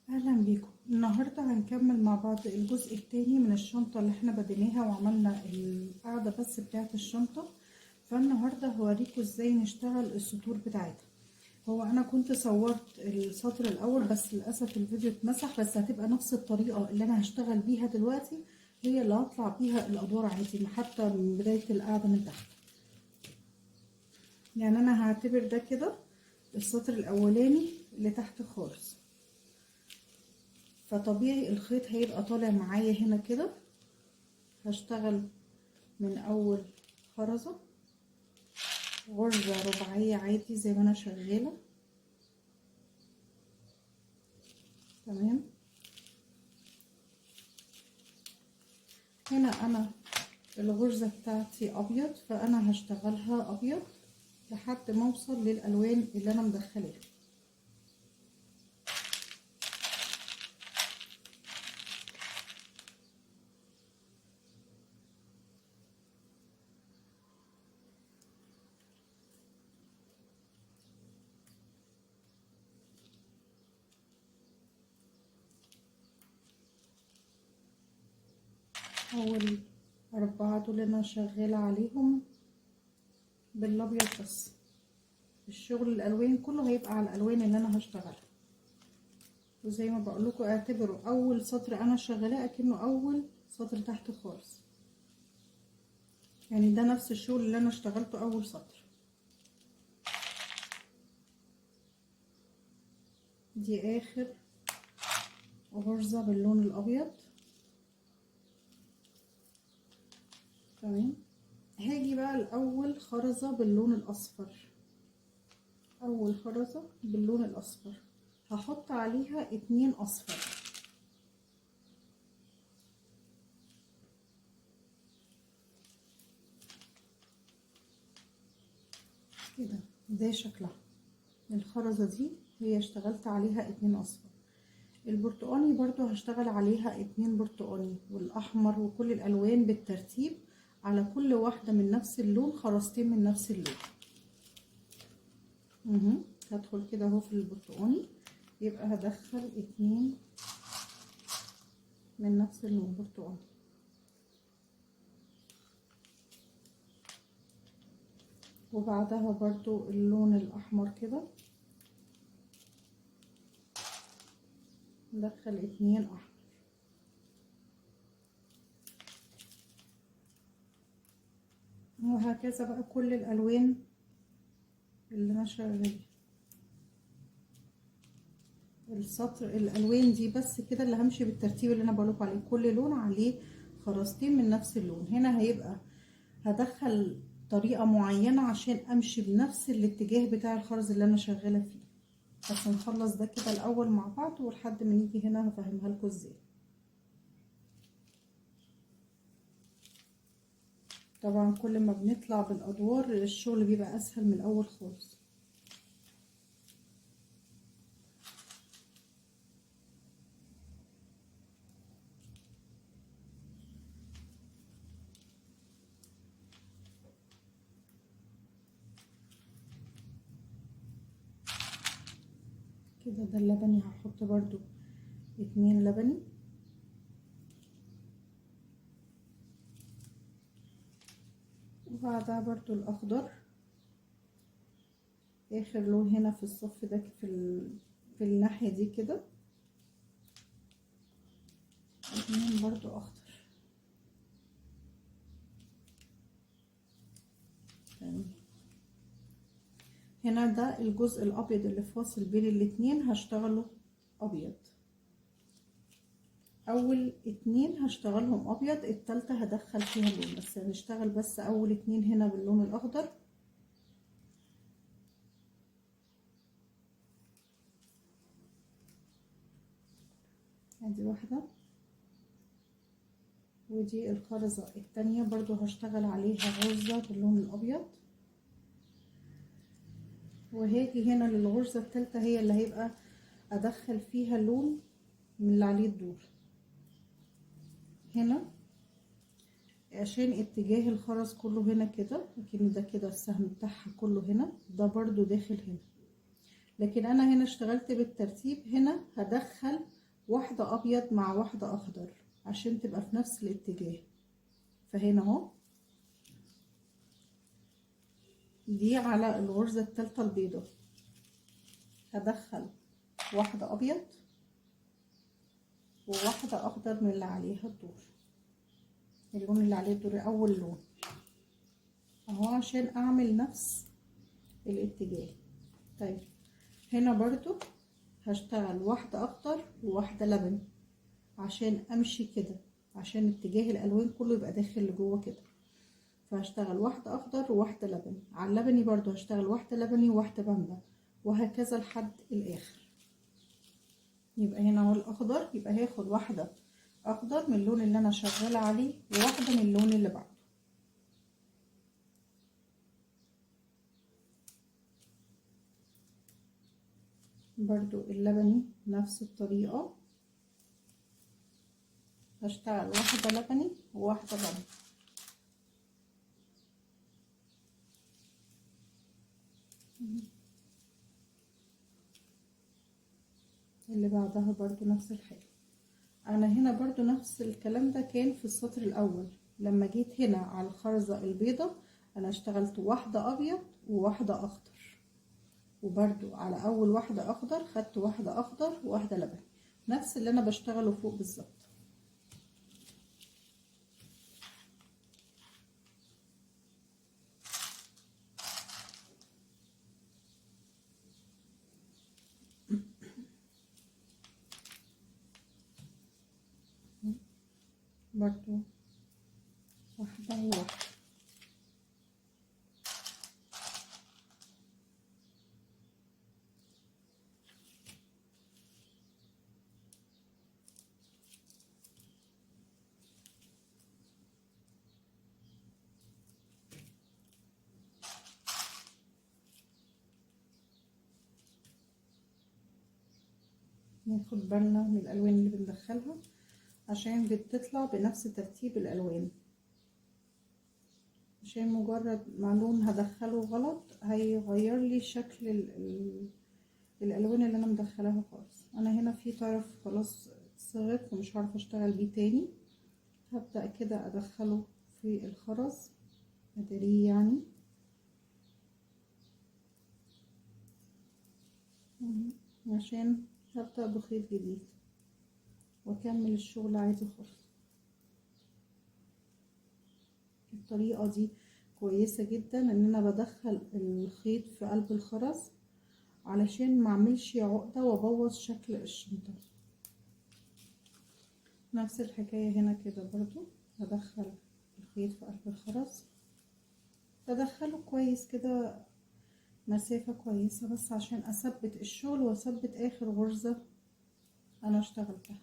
اهلا بيكم. النهارده هنكمل مع بعض الجزء التاني من الشنطه اللي احنا بديناها وعملنا القاعده بس بتاعه الشنطه. فالنهارده هوريكم ازاي نشتغل السطور بتاعتها. هو انا كنت صورت السطر الاول بس للاسف الفيديو اتمسح، بس هتبقى نفس الطريقه اللي انا هشتغل بيها دلوقتي، هي اللي هطلع بيها الادوار عادي حتى من بدايه القاعده من تحت. يعني انا هعتبر ده كده السطر الاولاني اللي تحت خالص، فطبيعي الخيط هيبقى طالع معايا هنا كده. هشتغل من اول خرزة غرزة رباعية عادي زي ما انا شغالة. تمام. هنا انا الغرزة بتاعتي ابيض، فانا هشتغلها ابيض لحد ما اوصل للالوان اللي انا مدخلاها. اول 4 دول انا شغالة عليهم بالابيض بس. الشغل الالوان كله هيبقى على الالوان اللي انا هشتغلها، وزي ما بقول لكم اعتبروا اول سطر انا شغالاه اكنه اول سطر تحت خالص، يعني ده نفس الشغل اللي انا اشتغلته اول سطر. دي اخر غرزة باللون الابيض. تمام. هاجي بقى الاول خرزة باللون الاصفر. اول خرزة باللون الاصفر هحط عليها 2 اصفر كده. ده شكلها الخرزة دي، هي اشتغلت عليها 2 اصفر. البرتقاني برضو هشتغل عليها 2 برتقاني، والاحمر، وكل الالوان بالترتيب على كل واحدة من نفس اللون خرزتين من نفس اللون. هدخل كده اهو في البرتقاني، يبقى هدخل 2 من نفس اللون برتقاني. وبعدها برضو اللون الاحمر كده ندخل 2 احمر، وهكذا بقى كل الالوان اللي انا شغاله. السطر الالوان دي بس كده اللي همشي بالترتيب اللي انا بقولك عليه، كل لون عليه خرزتين من نفس اللون. هنا هيبقى هدخل طريقه معينه عشان امشي بنفس الاتجاه بتاع الخرز اللي انا شغاله فيه. بس نخلص ده كده الاول مع بعض، ولحد ما نيجي هنا هفهمها لكم ازاي. طبعا كل ما بنطلع بالادوار الشغل بيبقى اسهل من الاول خالص. كده ده اللبني، هحط برضو 2 لبني. وبعدها برضو الاخضر، اخر لون هنا في الصف ده في الناحية دي كده 2 برضو اخضر. تمام. هنا ده الجزء الابيض اللي فاصل بين الاتنين هشتغله ابيض. اول 2 هشتغلهم ابيض، التالتة هدخل فيها لون، بس هنشتغل بس اول 2 هنا باللون الاخضر. ادي واحدة، ودي الخرزة التانية برضو هشتغل عليها غرزة باللون الابيض. وهاجي هنا للغرزة التالتة هي اللي هيبقى ادخل فيها لون من اللي عليه الدور. هنا عشان اتجاه الخرز كله هنا كده، لكن ده كده السهم بتاعها كله هنا، ده برضو داخل هنا. لكن انا هنا اشتغلت بالترتيب، هنا هدخل واحدة ابيض مع واحدة اخضر عشان تبقى في نفس الاتجاه. فهنا اهو دي على الغرزة التالتة البيضة هدخل واحدة ابيض وواحدة اخضر من اللي عليها الدور، اللون اللي عليه الدور اول لون اهو عشان اعمل نفس الاتجاه. طيب هنا برضو هشتغل واحدة اخضر وواحدة لبني عشان امشي كده، عشان اتجاه الالوان كله يبقى داخل لجوه كده. فهشتغل واحدة اخضر وواحدة لبني، على اللبني برضو هشتغل واحدة لبني وواحدة بامبا، وهكذا لحد الاخر. يبقى هنا اهو الاخضر، يبقى هاخد واحدة اخضر من اللون اللي انا شغالة عليه وواحدة من اللون اللي بعده. برضو اللبني نفس الطريقة هشتغل واحدة لبني وواحدة بامبا. اللي بعدها برضو نفس الحاجة. انا هنا برضو نفس الكلام ده كان في السطر الاول، لما جيت هنا على الخرزة البيضة انا اشتغلت واحدة ابيض وواحدة اخضر، وبرضو على اول واحدة اخضر خدت واحدة اخضر وواحدة لبني، نفس اللي انا بشتغله فوق بالظبط. برضو واحدة وواحدة. ناخد بالنا من الالوان اللي بندخلها عشان بتطلع بنفس ترتيب الالوان، عشان مجرد ما لون هدخله غلط هيغير لي شكل الالوان اللي انا مدخلاها خالص. انا هنا في طرف خلاص صغر ومش عارفه اشتغل بيه تاني، هبدأ كده ادخله في الخرز اداريه يعني عشان هبدأ بخيط جديد واكمل الشغل عادي خالص. الطريقة دي كويسة جدا ان انا بدخل الخيط في قلب الخرز علشان ما اعملش عقدة وابوظ شكل الشنطة. نفس الحكاية هنا كده برضو هدخل الخيط في قلب الخرز، بدخله كويس كده مسافة كويسة بس عشان اثبت الشغل واثبت اخر غرزة انا اشتغلتها.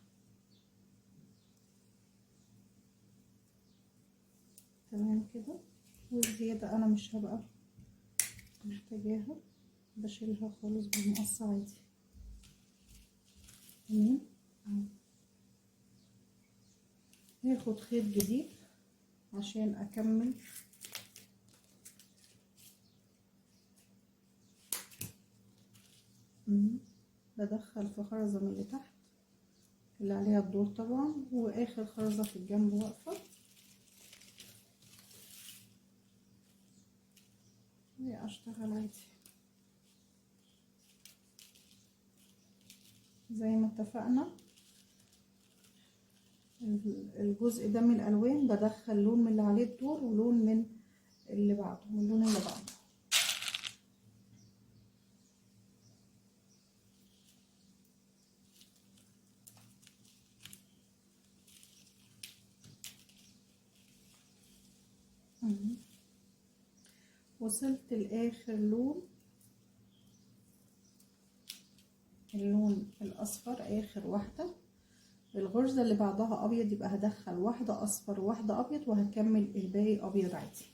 تمام كده، والزيادة انا مش هبقى محتاجاها بشيلها خالص بالمقص عادي. تمام، هاخد خيط جديد عشان اكمل بدخل في خرزة من اللي تحت اللي عليها الدور طبعا، واخر خرزة في الجنب واقفة واشتغل عادي زي ما اتفقنا. الجزء ده من الالوان بدخل لون من اللي عليه الدور ولون من اللي بعده من اللون اللي بعده. وصلت لاخر لون، اللون الاصفر اخر واحده. الغرزه اللي بعدها ابيض يبقى هدخل واحده اصفر وواحده ابيض وهكمل الباقي ابيض عادي.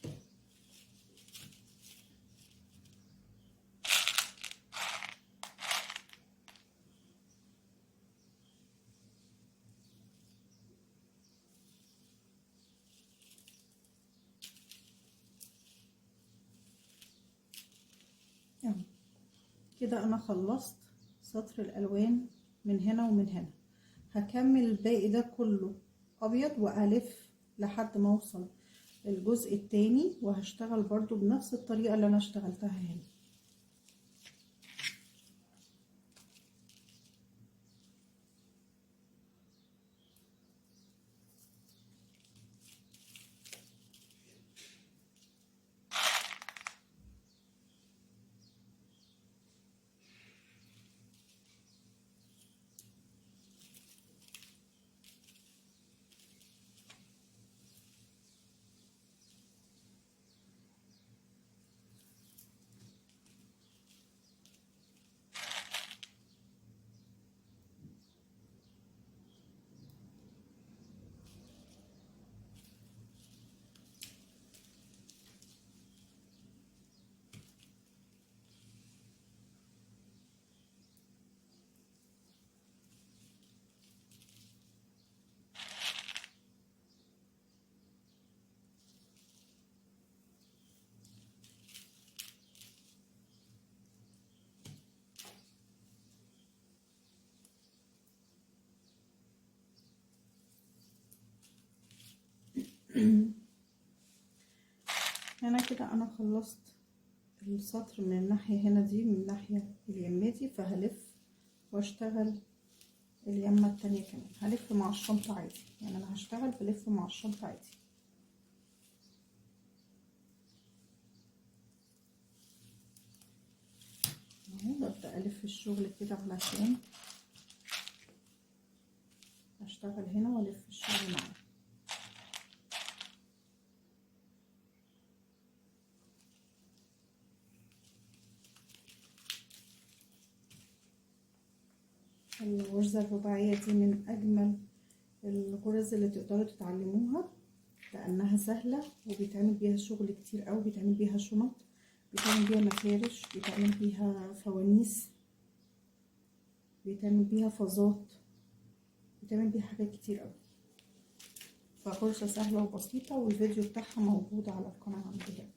كده انا خلصت سطر الالوان من هنا ومن هنا. هكمل الباقي ده كله ابيض والف لحد ما اوصل الجزء التاني، وهشتغل برضو بنفس الطريقة اللي انا اشتغلتها هنا. هنا كده انا خلصت السطر من الناحية هنا دي، من الناحية اليمة دي، فهلف واشتغل اليمة التانية كمان. هلف مع الشنطة عادي، يعني انا هشتغل بلف مع الشنطة عادي. اهو ببدأ الف الشغل كده علشان اشتغل هنا والف الشغل معاه. الغرزة الرباعية دي من اجمل الغرز اللي تقدروا تتعلموها، لانها سهلة وبيتعمل بيها شغل كتير اوي. بيتعمل بيها شنط، بيتعمل بيها مفارش، بيتعمل بيها فوانيس، بيتعمل بيها فازات، بيتعمل بيها حاجات كتير اوي. فغرزة سهلة وبسيطة، والفيديو بتاعها موجود على القناة عندي هنا.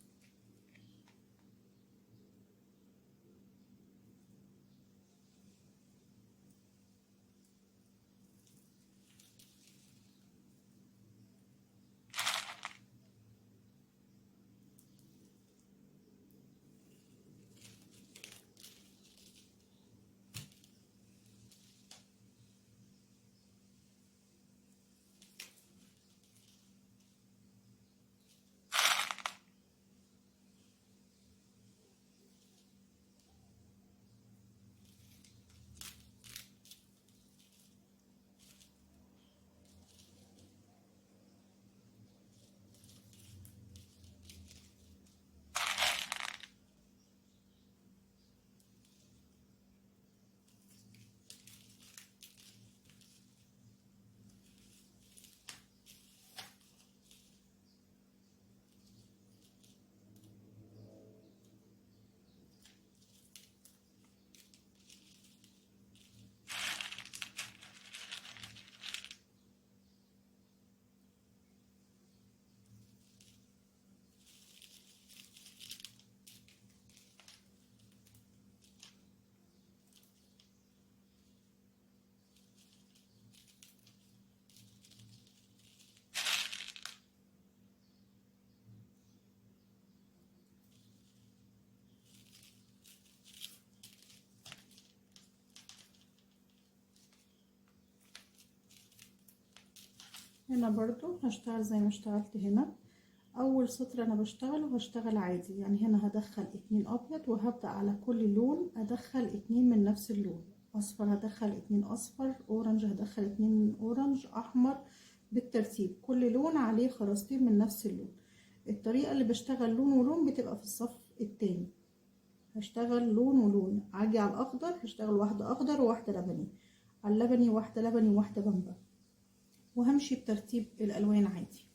هنا برضو هشتغل زي ما اشتغلت هنا. اول سطر انا بشتغله هشتغل عادي، يعني هنا هدخل 2 ابيض، وهبدأ على كل لون ادخل 2 من نفس اللون. اصفر هدخل 2 اصفر، اورنج هدخل 2 اورنج، احمر، بالترتيب. كل لون عليه خرزتين من نفس اللون. الطريقة اللي بشتغل لون ولون بتبقى في الصف التاني. هشتغل لون ولون، اجي على الاخضر هشتغل واحدة اخضر وواحدة لبني، على اللبني واحدة لبني وواحدة بامبا، وهمشي بترتيب الالوان عادي.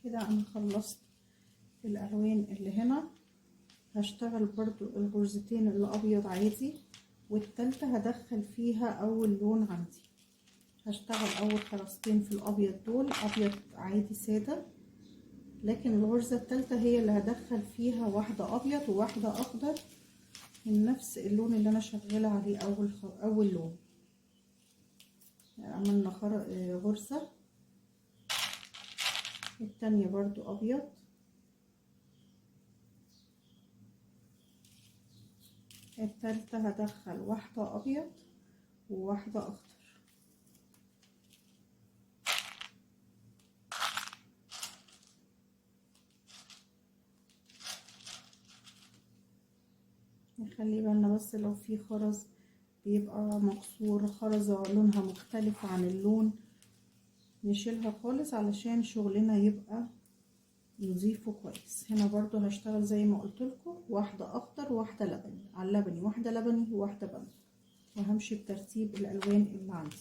كده انا خلصت الالوان اللي هنا. هشتغل برضو الغرزتين الابيض عادي، والتالتة هدخل فيها اول لون عندي. هشتغل اول خرزتين في الابيض دول ابيض عادي سادة، لكن الغرزة التالتة هي اللي هدخل فيها واحدة ابيض وواحدة اخضر من نفس اللون اللي انا شغالة عليه اول لون. عملنا غرزة، التانية برضو ابيض، التالتة هدخل واحدة ابيض وواحدة اخضر. نخلي بالنا بس لو في خرز بيبقى مكسور، خرزة لونها مختلف عن اللون، نشيلها خالص علشان شغلنا يبقى نضيفه كويس. هنا برضو هشتغل زي ما قلت لكم واحدة اخضر وواحدة لبني على اللبني، واحدة لبني وواحدة بني، وهمشي بترتيب الالوان اللي عندي.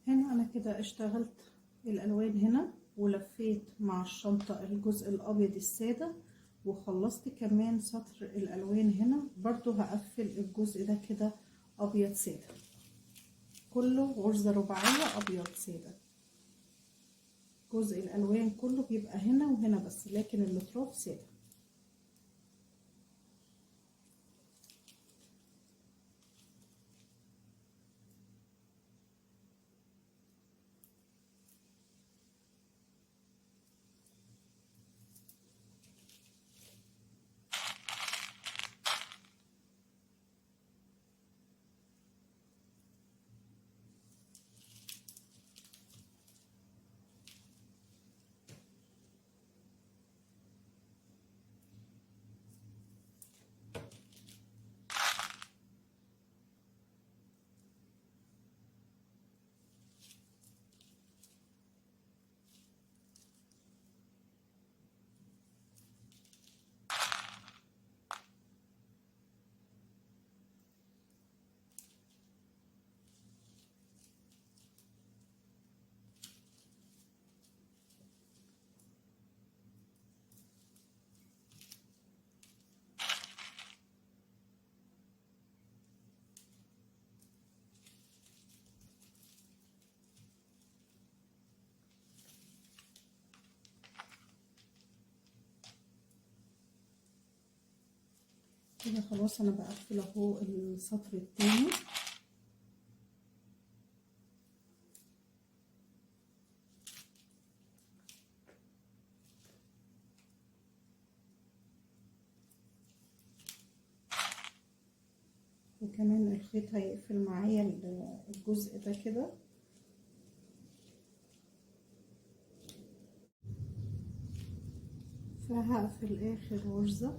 هنا انا كده اشتغلت الالوان هنا ولفيت مع الشنطة الجزء الابيض السادة، وخلصت كمان سطر الالوان هنا. برضو هقفل الجزء ده كده ابيض سادة، كله غرزة رباعية ابيض سادة. جزء الالوان كله بيبقى هنا وهنا بس، لكن الاطراف سادة. كده خلاص انا بقفل اهو السطر التاني. وكمان الخيط هيقفل معايا الجزء ده كده. فهقفل اخر غرزة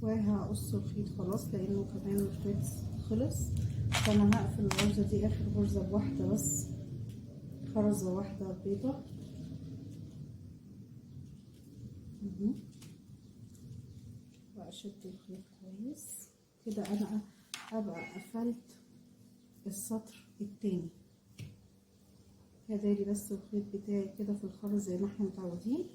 وهقص الخيط خلاص لانه كمان الخيط خلص. فانا هقفل الغرزة دي اخر غرزة بواحدة بس، خرزة واحدة بيضة. واشد الخيط كويس كده. انا ابقى قفلت السطر التاني. هداري بس الخيط بتاعي كده في الخرز زي ما احنا متعودين.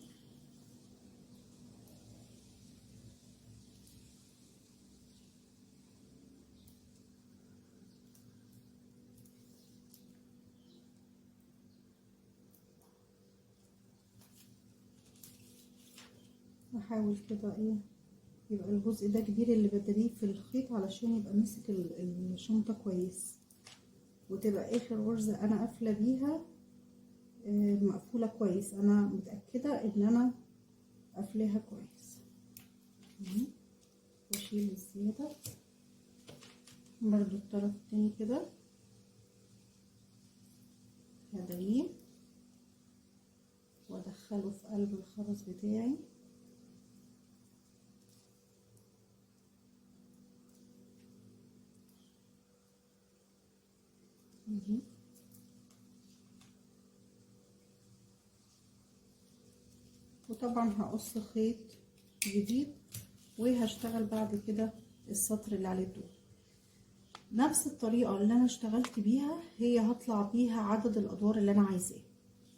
واحاول كده ايه يبقى الجزء ده كبير اللي بداريه في الخيط علشان يبقى ماسك الشنطة كويس، وتبقى اخر غرزة انا قافلة بيها مقفولة كويس. انا متأكدة ان انا قافلاها كويس. واشيل الزيادة برضو الطرف التاني كده هداريه وادخله في قلب الخرز بتاعي. وطبعا هقص خيط جديد وهشتغل بعد كده السطر اللي عليه الدور. نفس الطريقة اللي انا اشتغلت بيها هي هطلع بيها عدد الادوار اللي انا عايزاه.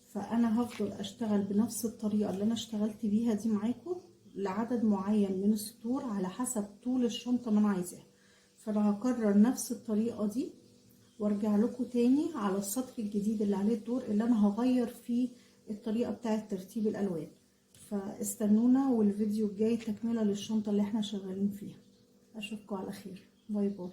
فانا هفضل اشتغل بنفس الطريقة اللي انا اشتغلت بيها دي معاكم لعدد معين من السطور على حسب طول الشنطة ما انا عايزاها. فانا هكرر نفس الطريقة دي وارجع لكم تاني على السطر الجديد اللي عليه الدور اللي انا هغير فيه الطريقة بتاعة ترتيب الالوان. فاستنونا والفيديو الجاي تكملة للشنطة اللي احنا شغالين فيها. اشوفكم على خير. باي باي.